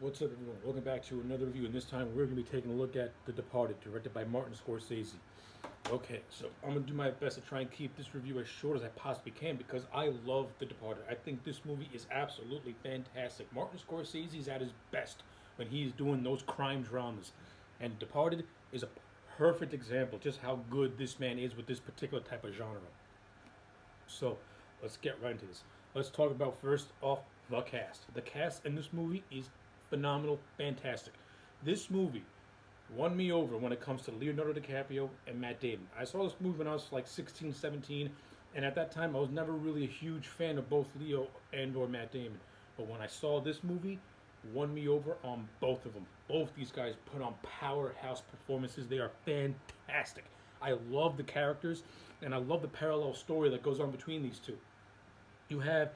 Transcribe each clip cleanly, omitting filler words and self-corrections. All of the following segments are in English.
What's up, everyone? Welcome back to another review, and this time we're going to be taking a look at The Departed, directed by Martin Scorsese. Okay, so I'm going to do my best to try and keep this review as short as I possibly can because I love The Departed. I think this movie is absolutely fantastic. Martin Scorsese is at his best when he's doing those crime dramas, and Departed is a perfect example just how good this man is with this particular type of genre. So let's get right into this. Let's talk about first off the cast. The cast in this movie is phenomenal, fantastic. This movie won me over when it comes to Leonardo DiCaprio and Matt Damon. I saw this movie when I was like 16, 17, and at that time I was never really a huge fan of both Leo and or Matt Damon. But when I saw this movie, won me over on both of them. Both these guys put on powerhouse performances. They are fantastic. I love the characters and I love the parallel story that goes on between these two. You have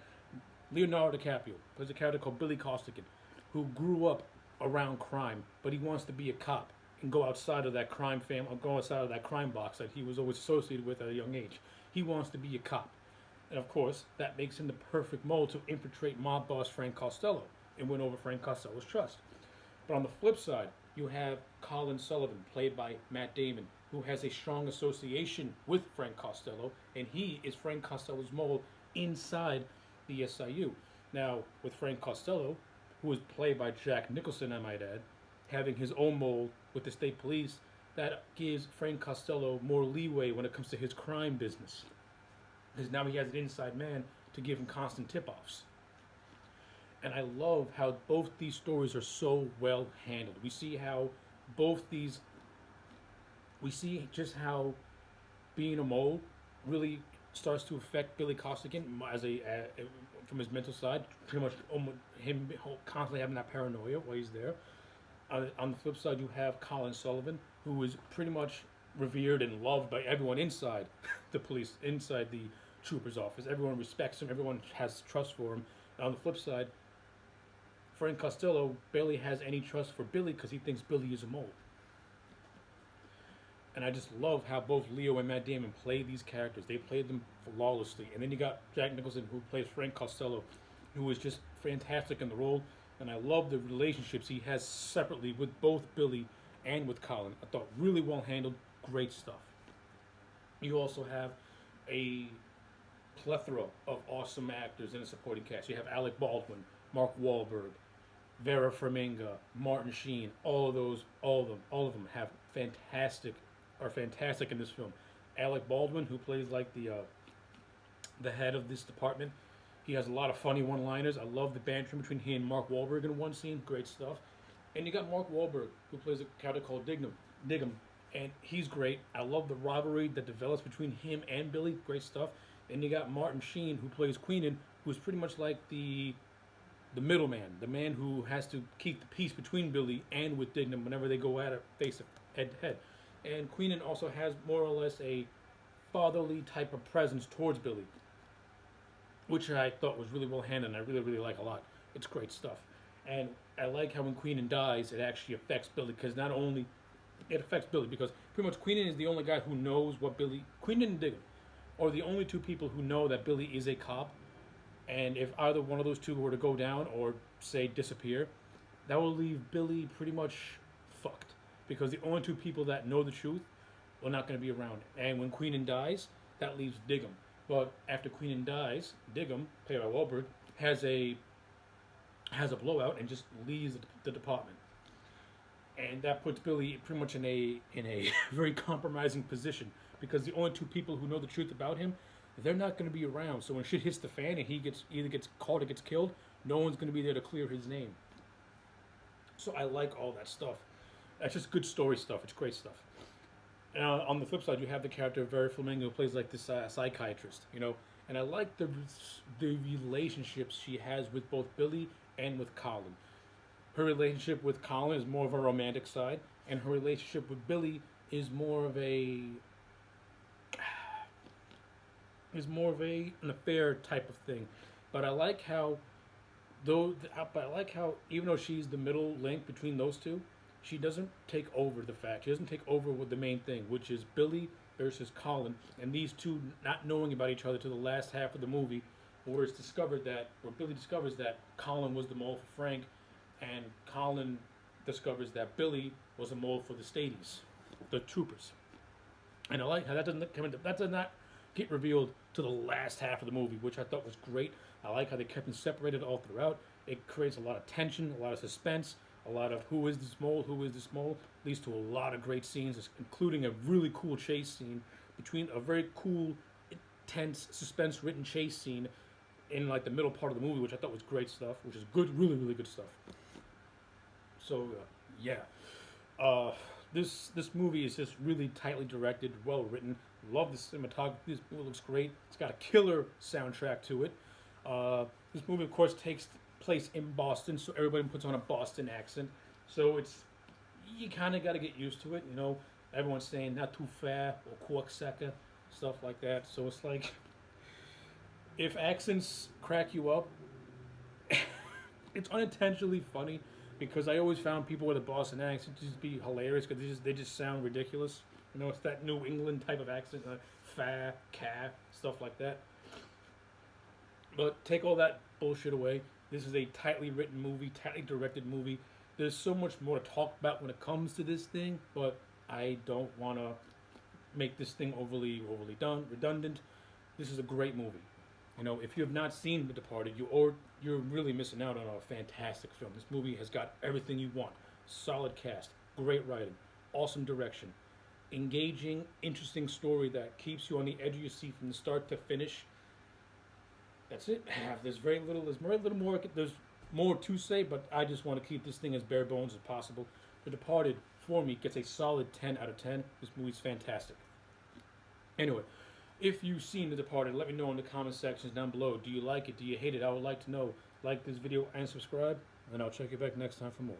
Leonardo DiCaprio, plays a character called Billy Costigan, who grew up around crime, but he wants to be a cop and go outside of that crime family, go outside of that crime box that he was always associated with at a young age. He wants to be a cop. And of course, that makes him the perfect mold to infiltrate mob boss Frank Costello and win over Frank Costello's trust. But on the flip side, you have Colin Sullivan, played by Matt Damon, who has a strong association with Frank Costello, and he is Frank Costello's mole inside the SIU. Now, with Frank Costello, who is played by Jack Nicholson, I might add, having his own mole with the state police, that gives Frank Costello more leeway when it comes to his crime business. Because now he has an inside man to give him constant tip offs. And I love how both these stories are so well handled. We see how both these, we see just how being a mole really starts to affect Billy Costigan as from his mental side. Pretty much him constantly having that paranoia while he's there. On the flip side, you have Colin Sullivan, who is pretty much revered and loved by everyone inside the police, inside the trooper's office. Everyone respects him. Everyone has trust for him. And on the flip side, Frank Costello barely has any trust for Billy because he thinks Billy is a mole. And I just love how both Leo and Matt Damon play these characters. They played them flawlessly. And then you got Jack Nicholson, who plays Frank Costello, who is just fantastic in the role. And I love the relationships he has separately with both Billy and with Colin. I thought really well handled, great stuff. You also have a plethora of awesome actors in the supporting cast. You have Alec Baldwin, Mark Wahlberg, Vera Farmiga, Martin Sheen. All of them have are fantastic in this film. Alec Baldwin, who plays like the head of this department, he has a lot of funny one-liners. I love the banter between he and Mark Wahlberg in one scene. Great stuff. And you got Mark Wahlberg, who plays a character called Dignam, and he's great. I love the rivalry that develops between him and Billy. Great stuff. And you got Martin Sheen, who plays Queenan, who's pretty much like the middleman, the man who has to keep the peace between Billy and with Dignam whenever they go at it face head to head. And Queenan also has more or less a fatherly type of presence towards Billy, which I thought was really well handled and I really, really like a lot. It's great stuff. And I like how when Queenan dies, it actually affects Billy, because not only it affects Billy, because pretty much Queenan is the only guy who knows what Queenan and Dignam are the only two people who know that Billy is a cop. And if either one of those two were to go down or, say, disappear, that will leave Billy pretty much fucked. Because the only two people that know the truth are not going to be around. And when Queenan dies, that leaves Dignam. But after Queenan dies, Dignam, played by Wahlberg, has a blowout and just leaves the department. And that puts Billy pretty much in a very compromising position, because the only two people who know the truth about him, they're not going to be around. So when shit hits the fan and he either gets caught or gets killed, no one's going to be there to clear his name. So I like all that stuff. That's just good story stuff. It's great stuff. And on the flip side, you have the character of Vera Flamingo, who plays like this psychiatrist, And I like the relationships she has with both Billy and with Colin. Her relationship with Colin is more of a romantic side, and her relationship with Billy is more of an an affair type of thing. But I like how even though she's the middle link between those two, she doesn't take over the fact. She doesn't take over with the main thing, which is Billy versus Colin, and these two not knowing about each other to the last half of the movie, where Billy discovers that Colin was the mole for Frank, and Colin discovers that Billy was a mole for the Stadies, the troopers. And I like how that does not get revealed to the last half of the movie, which I thought was great. I like how they kept them separated all throughout. It creates a lot of tension, a lot of suspense, a lot of who is this mole, who is this mole. Leads to a lot of great scenes, including a really cool chase scene between a very cool, intense, suspense-written chase scene in like the middle part of the movie, which I thought was great stuff, which is good, really, really good stuff. So yeah, this movie is just really tightly directed, well written. Love the cinematography. This movie looks great. It's got a killer soundtrack to it. This movie, of course, takes place in Boston, so everybody puts on a Boston accent. So you kind of got to get used to it. You know, everyone's saying not too fair or Corksucker, stuff like that. So it's like, if accents crack you up, it's unintentionally funny, because I always found people with a Boston accent just be hilarious because they just sound ridiculous. You know, it's that New England type of accent, fa, ca, stuff like that. But take all that bullshit away. This is a tightly written movie, tightly directed movie. There's so much more to talk about when it comes to this thing, but I don't want to make this thing overly redundant. This is a great movie. You know, if you have not seen The Departed, you're really missing out on a fantastic film. This movie has got everything you want. Solid cast, great writing, awesome direction, engaging, interesting story that keeps you on the edge of your seat from the start to finish. That's it. There's very little more. There's more to say, but I just want to keep this thing as bare bones as possible. The Departed, for me, gets a solid 10 out of 10. This movie's fantastic. Anyway, if you've seen The Departed, let me know in the comment sections down below. Do you like it? Do you hate it? I would like to know. Like this video and subscribe, and I'll check you back next time for more.